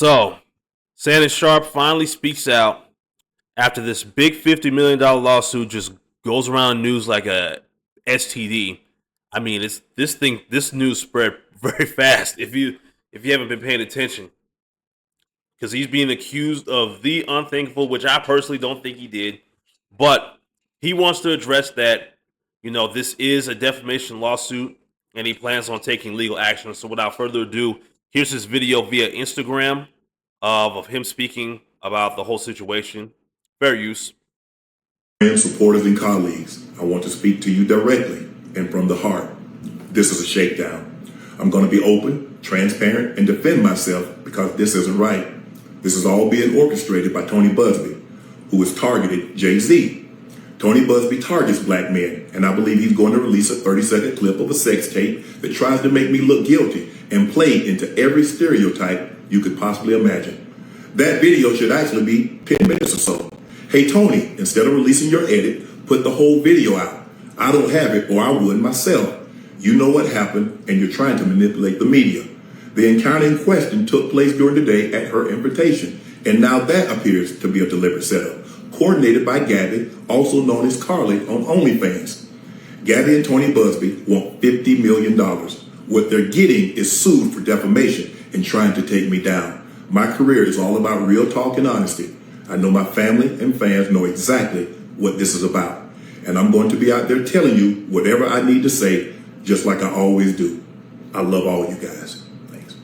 So, Shannon Sharpe finally speaks out after this big $50 million lawsuit just goes around the news like a STD. I mean, it's this news spread very fast if you haven't been paying attention because he's being accused of the unthinkable, which I personally don't think he did, but he wants to address that. This is a defamation lawsuit, and he plans on taking legal action. So, without further ado, here's his video via Instagram of him speaking about the whole situation. Fair use. Friends, supporters, and colleagues, I want to speak to you directly and from the heart. This is a shakedown. I'm going to be open, transparent, and defend myself because this isn't right. This is all being orchestrated by Tony Buzzby, who has targeted Jay-Z. Tony Buzzby targets black men, and I believe he's going to release a 30-second clip of a sex tape that tries to make me look guilty and play into every stereotype you could possibly imagine. That video should actually be 10 minutes or so. Hey, Tony, instead of releasing your edit, put the whole video out. I don't have it, or I would myself. You know what happened, and you're trying to manipulate the media. The encounter in question took place during the day at her invitation, and now that appears to be a deliberate setup, coordinated by Gabby, also known as Carly on OnlyFans. Gabby and Tony Buzzby want $50 million. What they're getting is sued for defamation and trying to take me down. My career is all about real talk and honesty. I know my family and fans know exactly what this is about. And I'm going to be out there telling you whatever I need to say, just like I always do. I love all you guys. Thanks.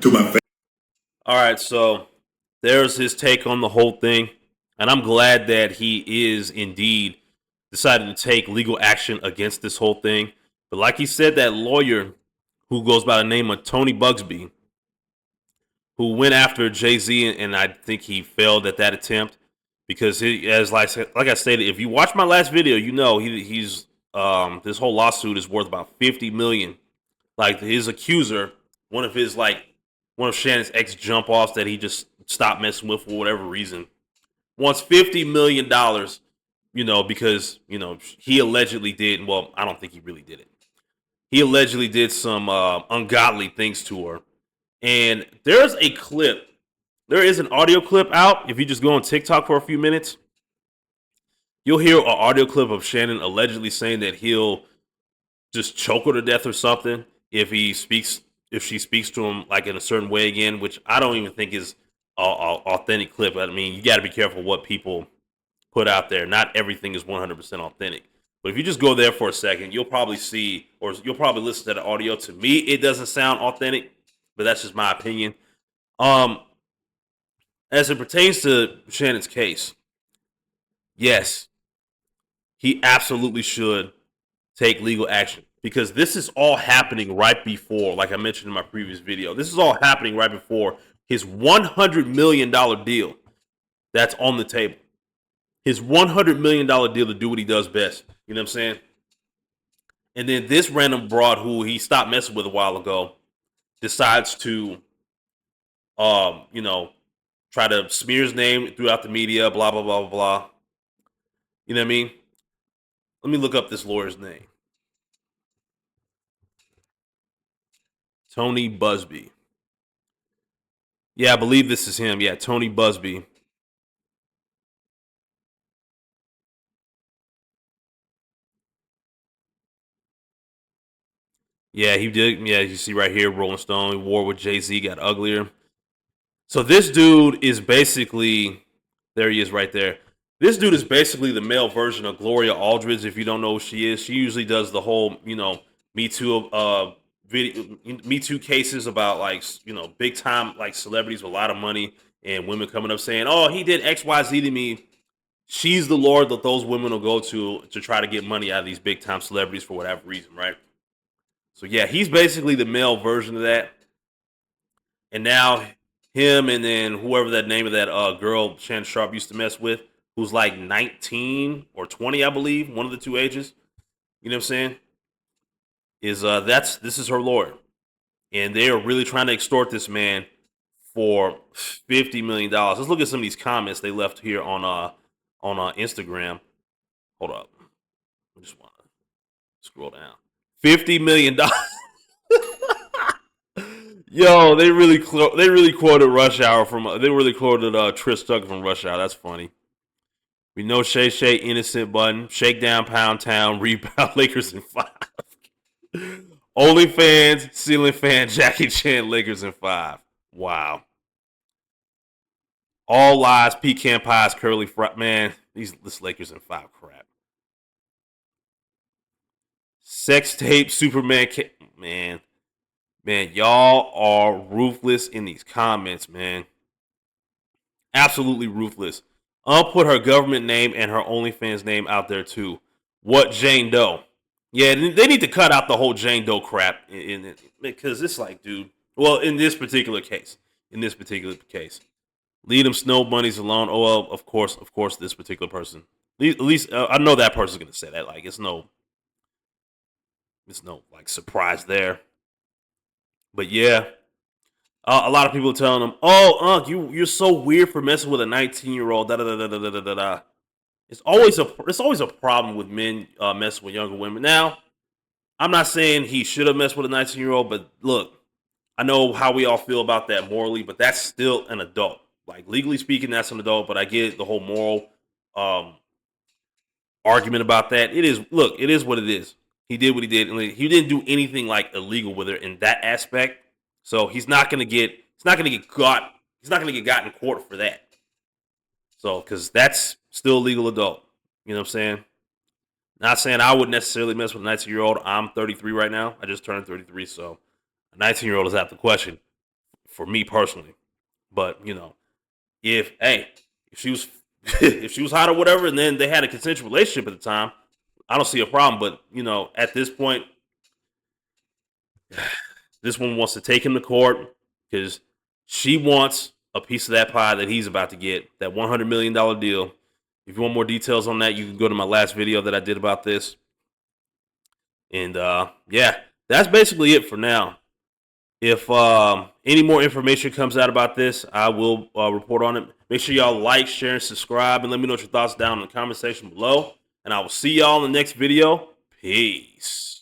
To my fans. All right, so there's his take on the whole thing. And I'm glad that he is indeed decided to take legal action against this whole thing. But like he said, that lawyer who goes by the name of Tony Buzzby, who went after Jay-Z, and I think he failed at that attempt because like I stated, if you watch my last video, you know he's this whole lawsuit is worth about $50 million. Like his accuser, one of Shannon's ex jump offs that he just stopped messing with for whatever reason, wants $50 million. Because he allegedly did. Well, I don't think he really did it. He allegedly did some ungodly things to her. And there's a clip. There is an audio clip out. If you just go on TikTok for a few minutes, you'll hear an audio clip of Shannon allegedly saying that he'll just choke her to death or something if she speaks to him like in a certain way again, which I don't even think is an authentic clip. I mean, you got to be careful what people put out there. Not everything is 100% authentic. But if you just go there for a second, you'll probably see, or you'll probably listen to the audio. To me, it doesn't sound authentic, but that's just my opinion. As it pertains to Shannon's case, yes, he absolutely should take legal action because this is all happening right before, like I mentioned in my previous video, this is all happening right before his $100 million deal that's on the table. His $100 million deal to do what he does best. You know what I'm saying? And then this random broad who he stopped messing with a while ago decides to, try to smear his name throughout the media, blah, blah, blah, blah, blah. You know what I mean? Let me look up this lawyer's name. Tony Buzzby. Yeah, I believe this is him. Yeah, Tony Buzzby. Yeah, he did. Yeah, you see right here, Rolling Stone, war with Jay-Z got uglier. So this dude is basically, there he is right there. This dude is basically the male version of Gloria Aldridge. If you don't know who she is, she usually does the whole, Me Too video, Me Too cases about big time like celebrities with a lot of money and women coming up saying, "Oh, he did X, Y, Z to me." She's the lord that those women will go to try to get money out of these big time celebrities for whatever reason, right? So yeah, he's basically the male version of that. And now him and then whoever that name of that girl Shannon Sharpe used to mess with, who's like 19 or 20, I believe, one of the two ages. You know what I'm saying? This is her lawyer. And they are really trying to extort this man for $50 million. Let's look at some of these comments they left here on Instagram. Hold up. I just want to scroll down. $50 million. Yo, they really quoted Rush Hour from they really quoted Trish Tucker from Rush Hour. That's funny. We know Shay Shay innocent button, shakedown pound town, rebound Lakers in 5. OnlyFans, ceiling fan, Jackie Chan, Lakers in 5. Wow. All lies, pecan pies, curly fry. Man, this Lakers in 5 crap. Sex tape, Superman. Man, y'all are ruthless in these comments, man. Absolutely ruthless. I'll put her government name and her OnlyFans name out there too. What Jane Doe? Yeah, they need to cut out the whole Jane Doe crap because it's like, dude. Well, in this particular case, leave them snow bunnies alone. Oh well, of course, this particular person. At least I know that person's gonna say that. Like, it's no like surprise there. But yeah, a lot of people are telling them, "Oh, you're so weird for messing with a 19-year-old." Da da da da da da da da. It's always a problem with men messing with younger women. Now, I'm not saying he should have messed with a 19-year-old, but look, I know how we all feel about that morally, but that's still an adult. Like, legally speaking, that's an adult. But I get the whole moral argument about that. It is what it is. He did what he did, and he didn't do anything like illegal with her in that aspect. So he's not gonna get caught. He's not gonna get got in court for that. So, because that's still legal adult. You know what I'm saying? Not saying I would necessarily mess with a 19-year-old. I'm 33 right now. I just turned 33, so a 19-year-old is out the question for me personally. But if she was if she was hot or whatever, and then they had a consensual relationship at the time, I don't see a problem. But at this point, this one wants to take him to court because she wants a piece of that pie that he's about to get, that $100 million deal. If you want more details on that, you can go to my last video that I did about this. And yeah, that's basically it for now. If any more information comes out about this, I will report on it. Make sure y'all like, share, and subscribe, and let me know what your thoughts down in the comment section below. And I will see y'all in the next video. Peace.